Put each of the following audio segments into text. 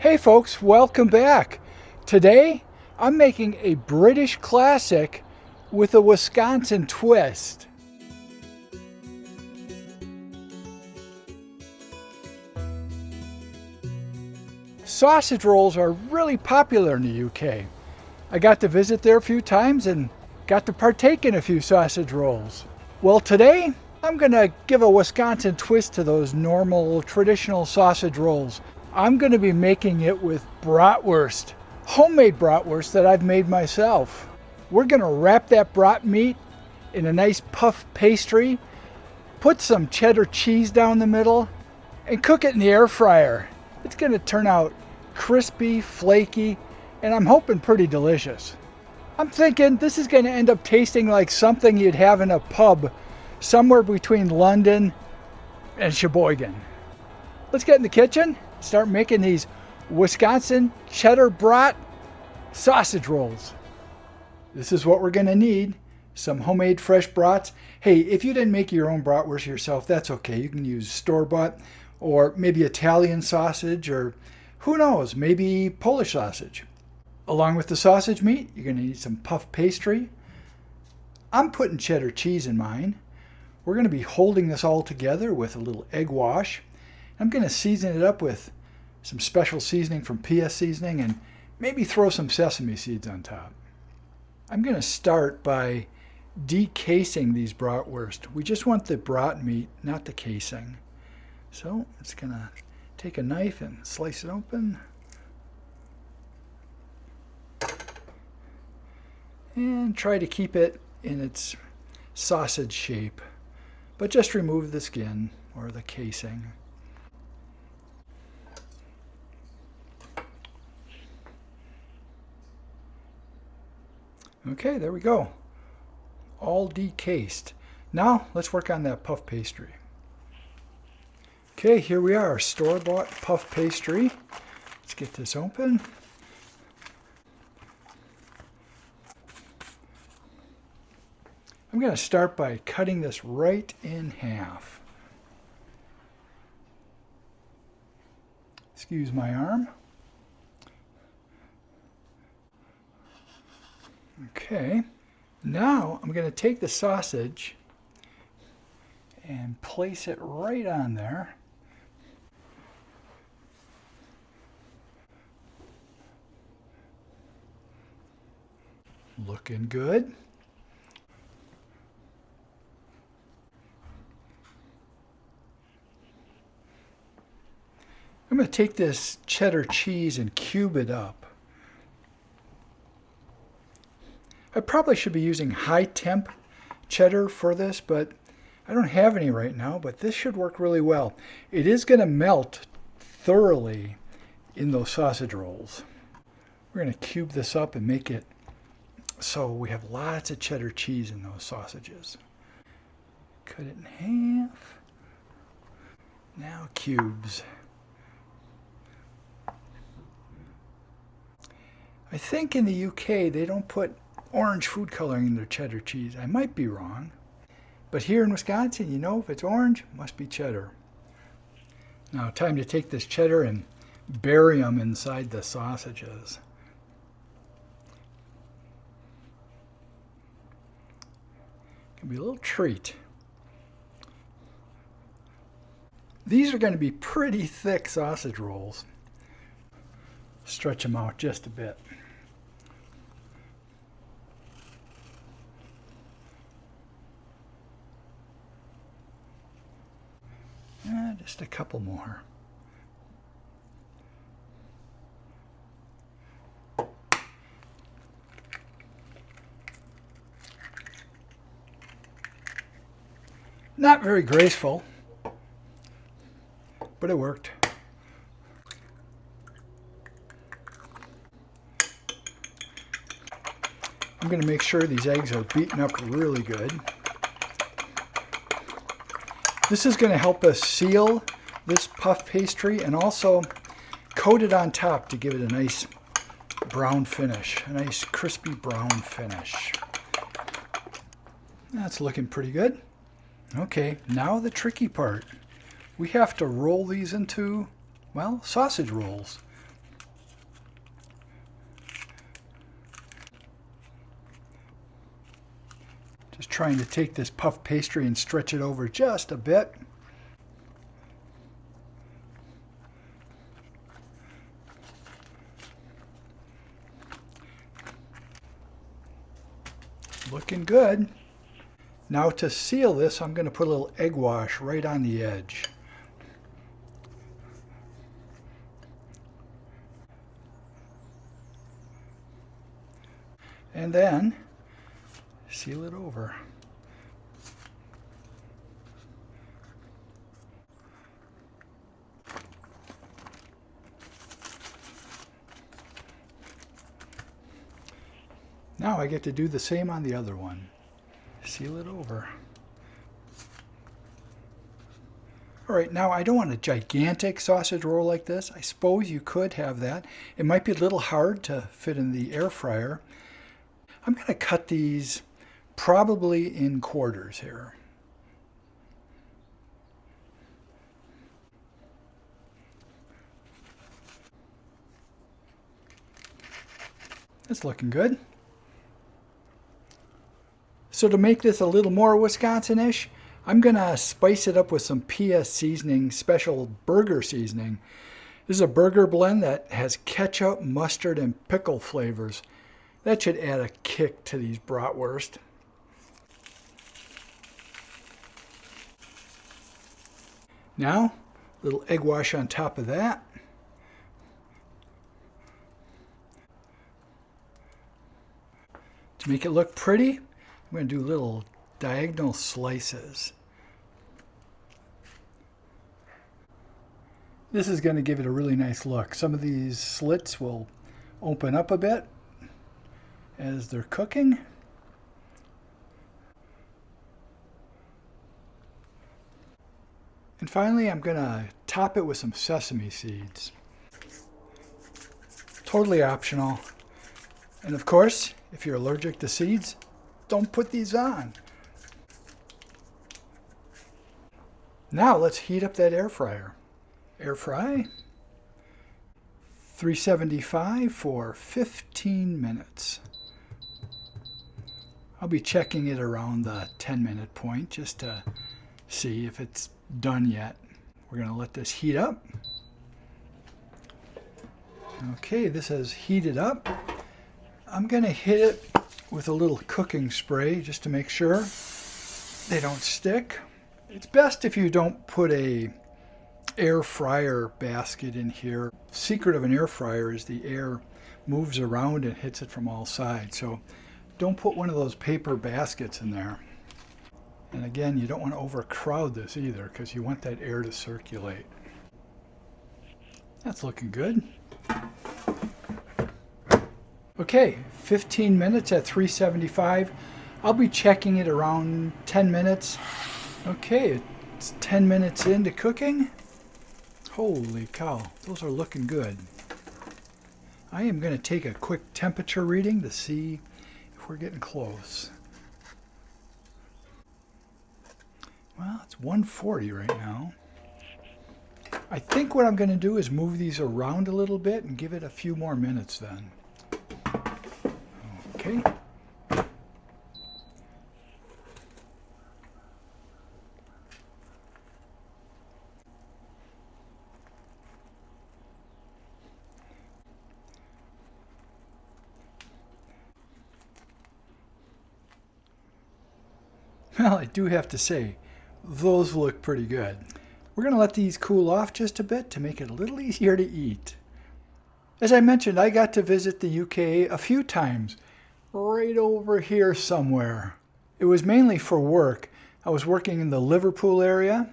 Hey folks, welcome back. Today I'm making a British classic with a Wisconsin twist. Sausage rolls are really popular in the UK. I got to visit there a few times and got to partake in a few sausage rolls. Well, today I'm gonna give a Wisconsin twist to those normal traditional sausage rolls. I'm gonna be making it with Bratwurst, homemade Bratwurst that I've made myself. We're gonna wrap that brat meat in a nice puff pastry, put some cheddar cheese down the middle, and cook it in the air fryer. It's gonna turn out crispy, flaky, and I'm hoping pretty delicious. I'm thinking this is gonna end up tasting like something you'd have in a pub somewhere between London and Sheboygan. Let's get in the kitchen, start making these Wisconsin cheddar brat sausage rolls. This is what we're gonna need. Some homemade fresh brats. Hey, if you didn't make your own bratwurst yourself, that's okay. You can use store-bought or maybe Italian sausage, or who knows, maybe Polish sausage. Along with the sausage meat, you're gonna need some puff pastry. I'm putting cheddar cheese in mine. We're gonna be holding this all together with a little egg wash. I'm gonna season it up with some special seasoning from PS Seasoning and maybe throw some sesame seeds on top. I'm gonna start by decasing these bratwurst. We just want the brat meat, not the casing. So it's gonna take a knife and slice it open. And try to keep it in its sausage shape, but just remove the skin or the casing. Okay, there we go. All decased. Now let's work on that puff pastry. Okay, here we are, store-bought puff pastry. Let's get this open. I'm going to start by cutting this right in half. Excuse my arm. Okay, now I'm going to take the sausage and place it right on there. Looking good. I'm going to take this cheddar cheese and cube it up. I probably should be using high temp cheddar for this, but I don't have any right now, but this should work really well. It is going to melt thoroughly in those sausage rolls. We're going to cube this up and make it so we have lots of cheddar cheese in those sausages. Cut it in half. Now cubes. I think in the UK they don't put orange food coloring in their cheddar cheese. I might be wrong. But here in Wisconsin, you know, if it's orange, it must be cheddar. Now, time to take this cheddar and bury them inside the sausages. Can be a little treat. These are going to be pretty thick sausage rolls. Stretch them out just a bit. Just a couple more. Not very graceful, but it worked. I'm going to make sure these eggs are beaten up really good. This is going to help us seal this puff pastry and also coat it on top to give it a nice brown finish, a nice crispy brown finish. That's looking pretty good. Okay, now the tricky part. We have to roll these into, well, sausage rolls. Just trying to take this puff pastry and stretch it over just a bit. Looking good. Now to seal this, I'm going to put a little egg wash right on the edge. And then seal it over. Now I get to do the same on the other one. Seal it over. All right, now I don't want a gigantic sausage roll like this. I suppose you could have that. It might be a little hard to fit in the air fryer. I'm going to cut these probably in quarters here. It's looking good. So to make this a little more Wisconsin-ish, I'm going to spice it up with some PS seasoning, special burger seasoning. This is a burger blend that has ketchup, mustard, and pickle flavors. That should add a kick to these bratwurst. Now, a little egg wash on top of that. To make it look pretty, I'm going to do little diagonal slices. This is going to give it a really nice look. Some of these slits will open up a bit as they're cooking. And finally, I'm going to top it with some sesame seeds. Totally optional. And of course, if you're allergic to seeds, don't put these on. Now let's heat up that air fryer. Air fry, 375 for 15 minutes. I'll be checking it around the 10-minute point just to see if it's done yet. We're going to let this heat up. Okay, this has heated up. I'm going to hit it with a little cooking spray just to make sure they don't stick. It's best if you don't put a air fryer basket in here. Secret of an air fryer is the air moves around and hits it from all sides. So don't put one of those paper baskets in there. And again, you don't want to overcrowd this either because you want that air to circulate. That's looking good. Okay, 15 minutes at 375. I'll be checking it around 10 minutes. Okay, it's 10 minutes into cooking. Holy cow, those are looking good. I am going to take a quick temperature reading to see if we're getting close. Well, it's 140 right now. I think what I'm going to do is move these around a little bit and give it a few more minutes then. Okay. Well, I do have to say, those look pretty good. We're going to let these cool off just a bit to make it a little easier to eat. As I mentioned, I got to visit the UK a few times, right over here somewhere. It was mainly for work. I was working in the Liverpool area.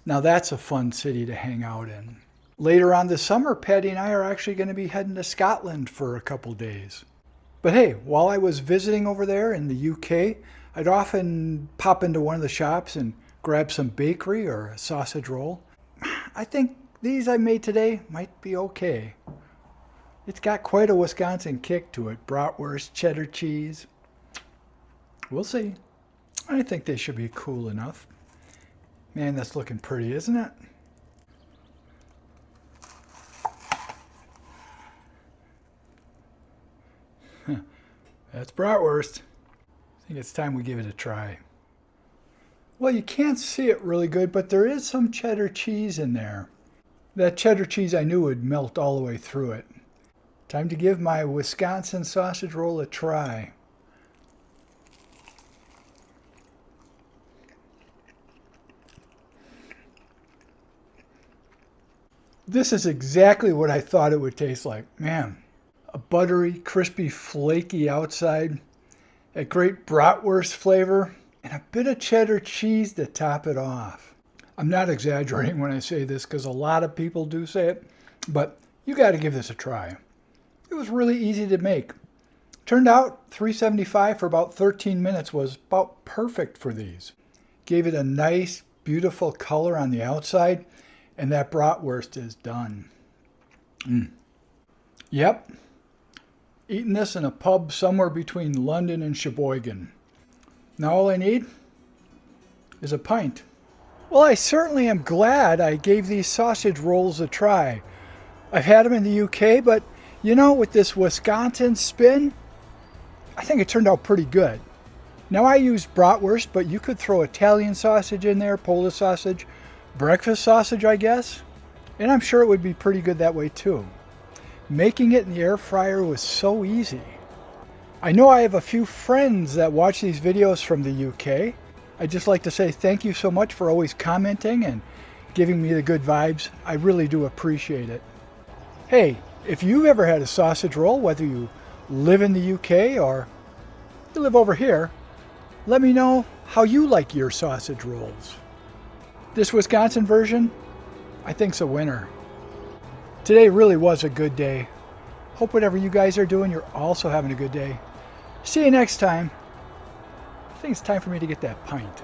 Now that's a fun city to hang out in. Later on this summer, Patty and I are actually going to be heading to Scotland for a couple days. But hey, while I was visiting over there in the UK, I'd often pop into one of the shops and grab some bakery or a sausage roll. I think these I made today might be okay. It's got quite a Wisconsin kick to it. Bratwurst, cheddar cheese. We'll see. I think they should be cool enough. Man, that's looking pretty, isn't it? That's bratwurst. I think it's time we give it a try. Well, you can't see it really good, but there is some cheddar cheese in there. That cheddar cheese I knew would melt all the way through it. Time to give my Wisconsin sausage roll a try. This is exactly what I thought it would taste like. Man, a buttery, crispy, flaky outside, a great bratwurst flavor, and a bit of cheddar cheese to top it off. I'm not exaggerating when I say this because a lot of people do say it, but you got to give this a try. It was really easy to make. Turned out $3.75 for about 13 minutes was about perfect for these. Gave it a nice, beautiful color on the outside, and that bratwurst is done. Yep. Eating this in a pub somewhere between London and Sheboygan. Now all I need is a pint. Well, I certainly am glad I gave these sausage rolls a try. I've had them in the UK, but you know, with this Wisconsin spin, I think it turned out pretty good. Now I used bratwurst, but you could throw Italian sausage in there, Polish sausage, breakfast sausage, I guess. And I'm sure it would be pretty good that way too. Making it in the air fryer was so easy. I know I have a few friends that watch these videos from the UK. I'd just like to say thank you so much for always commenting and giving me the good vibes. I really do appreciate it. Hey, if you've ever had a sausage roll, whether you live in the UK or you live over here, let me know how you like your sausage rolls. This Wisconsin version, I think's a winner. Today really was a good day. Hope whatever you guys are doing, you're also having a good day. See you next time. I think it's time for me to get that pint.